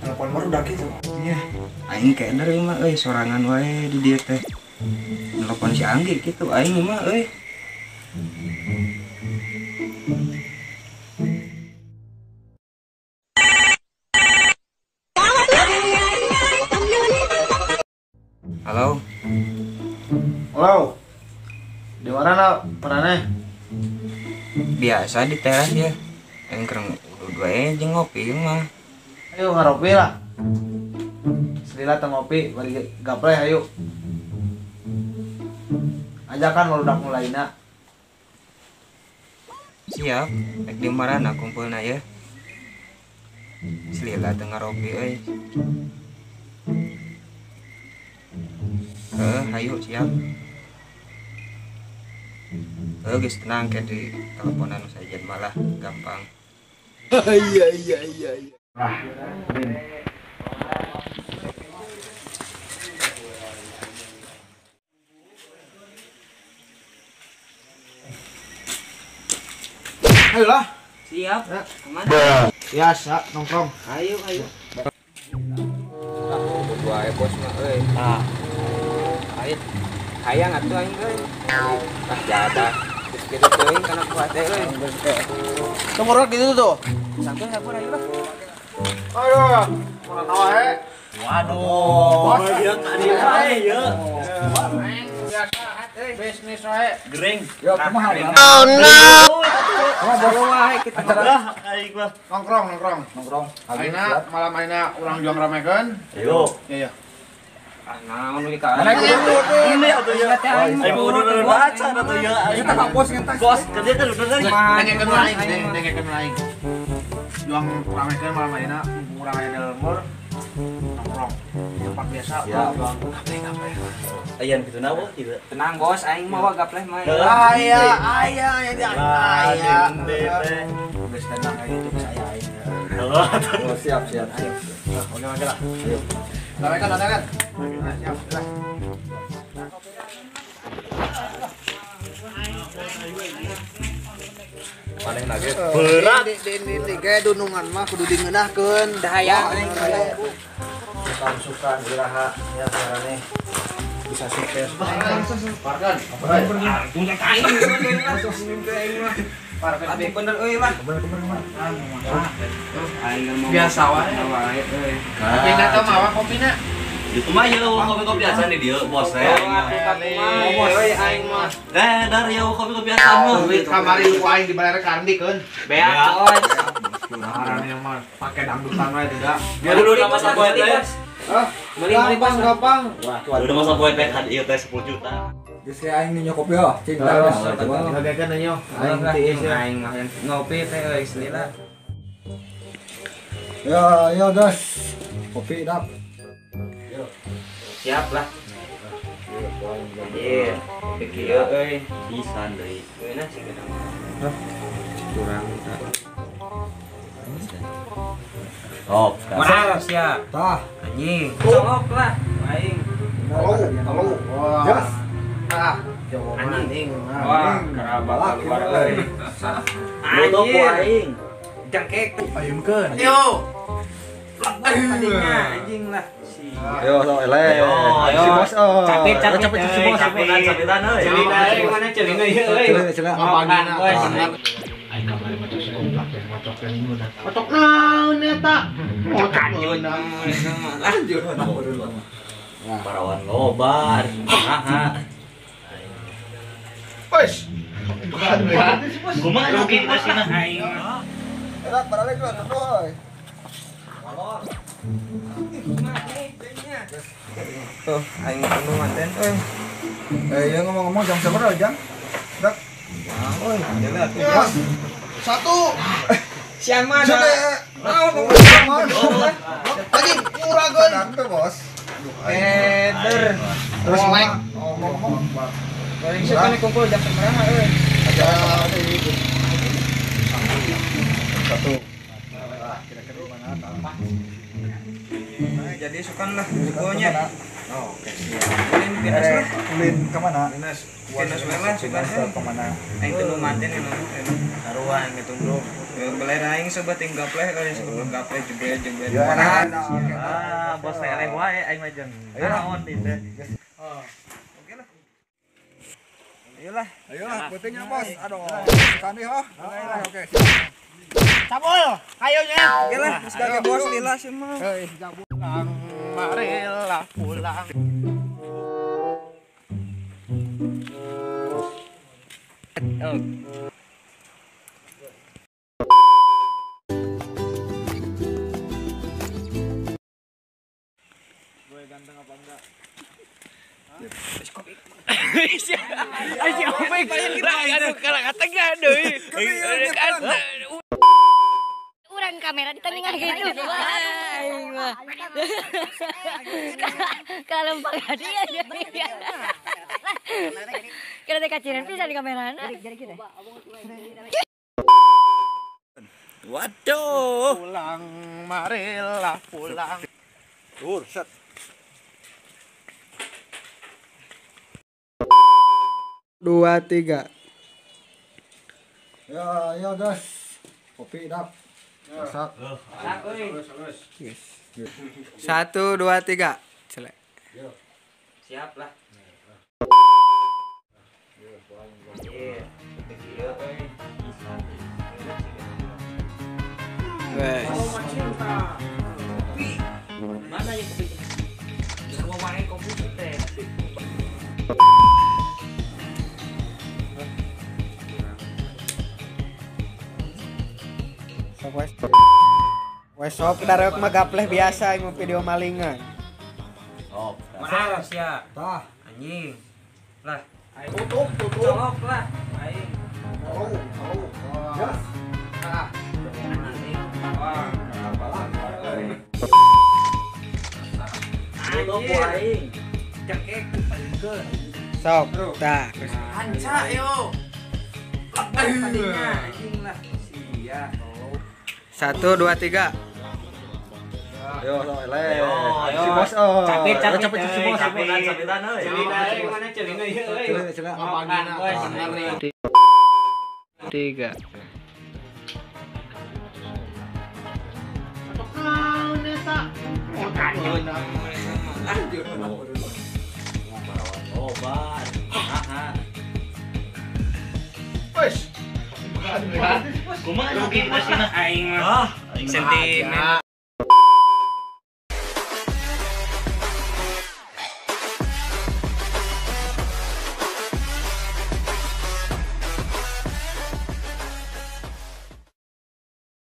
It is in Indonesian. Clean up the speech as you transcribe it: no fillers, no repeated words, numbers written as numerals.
Telepon barudak gitu. Iya. Aing keder mah sorangan wae di dieu teh. Nelpon si Anggi gitu aing mah Halo. Halo. Di mana nak perannya? Biasa di teras ya. Aing kereng dua jeung ngopi mah. Ayo ngaropi lah. Selila teh ngopi bari gaple ayo. Ajakan barudak mulaina. Siap. Rek di marana kumpulna ya. Selila teu ngaropi euy. Hayu siap. Geus tenang ke di teleponan saja malah gampang. Iya. Ah, Din. Ayolah. Siap. Ya. Kemana? Biasa nongkrong. Ayo. Berdua bos mah euy. Nah, Ait. Hayang atuh aing euy. Tah jadah. Geus kitu teuing kana kuat teh euy. nomor gitu tuh. Sampeun sakur ayo lah. Aduh, mana tawa he? Waduh, dia tadi wae ya. Bisnis wae. Gering. Yo, kumaha ya? Oh no. Baru wae kita Dah, aing mah. Nongkrong. Aina malam aina urang juang ramekeun. Ayo. Iya. naon we ka. Ini atuh ya. Aing kudu baca atuh ya. Aing Kita bos kita. bos kerja kan udah dari. Dengekeun lain. Juang ramekeun malam aina urang aya di lembur. Nongkrong. Tempat biasa juang gaple. Ayan kitu nawa kitu. Tenang bos, aing mah gapleh mah. Aya Teh. Geus tenang kayak gitu saya aing. Oh, Siap. Ayo. Oke lah. Ayo. Ramekeun. Siap. Paling nage. Berat. Di kayak dunungan mah kudu dingeunahkeun. Dahaya. Suka iraha ya carane bisa sukses. Parkan. Punya kain Parkan bener euy mah. Biasa wae. Tapi enggak tahu mawa kopina. Itu mah ya kopi-kopi biasa nih dia bos saya. Euy aing mah. Dari ya kopi-kopi biasa mah. Kamari lu aing di balere karndikeun. Beak coy. Arane mah pake dangdutan wae tidak. Ya dulu udah masa poet teh. Beli Gampang. Wah, udah masa poet teh hadiah teh 10 juta. Geus aing nu nyokop yo, cing Ngagekeun nyo. Aing tiis ya. aing mah ngopi teh euy selila. Ya, guys. Kopi dap. Siap lah. Iya, pikir euy. Pisan deui. Euna sih kadang. Kurang tak. Oh, Mana sia? Tah. Anjing. Songok lah aing. Halo. Jas. Anjing. Wah, kerabat keluar euy. Moto ku aing. Jangkek. Payunkeun. Yo. Tadinya anjing lah. Yo, so ele. Ayo. Si bos. Capit si bos. Capitan euy. Celina euy mana celina ieu euy. Celina. Ngapagina. Aing kamari mah tos komplak teh ngocok ke linguna. Ngocok naon eta? Ngocok meunang. Lanjut. Parawan lobar. Nah. Wes. Kumaha rugi kita sih nah aing. Erat barale juga boy. Tuh, aing kudu manten euy. Ya ngomong-ngomong jam sabaraha jam? Dak. Oi, jalan tuh. Ya. Satu. Siapa Sudah. ada? Lagi murah gon. Nanti bos. Eder. Terus Mike. Ngomong-ngomong. Paling sih kan kumpul jam seberapa euy? Ada itu. Satu. Kira-kira di mana? Nah, jadi sukan lah pokoknya. Oke, siap. Ulin kemana? Minus Minus merah sebenarnya. Kemana? Aing teu manten anu sarua aing ditunggu. Beler aing sobat ting gapleh euy sebelum gapleh jebret. Bos teh eleh wae aing mah jeung. Naon di teh. Oke lah. Ayolah. Ayolah, pentingnya bos. Aduh, kami Oke. Cabul, ayo nya. Oke lah, sebagai bos lila semua. Pulang, marilah pulang. Gue ganteng apa enggak? Ayo, baik. Aduh, kalau kata enggak deui. Urang kamera di tengah gitu. Aing mah. Kalau pakai dia. Kira teh kaciran pisan di kamerana. Waduh. Pulang, marilah pulang. Set. Dua, tiga. Ya guys. Kopi dap. Masak. Yes. 1, 2, 3. Celek. Siap lah. Guys. Mana yang kopi? Semua main kopi teh. Wes sok darek mah gapleh biasa mau video malingan. Mana sia? Tah. Anjing. Lah, aing Tutup. colok lah. Aing. Ya. Anjing. Cekek. Sok. Tah. Anca yo. Tadinya anjing lah. Sia. 1, 2, 3. Yo, Ayo. Si bos. Capit si bos. capitan euy. Celina mana celina euy. Celina. Mapan 3. Obat. Wes. Kumaha rugi kita sih aing mah. Sentimen.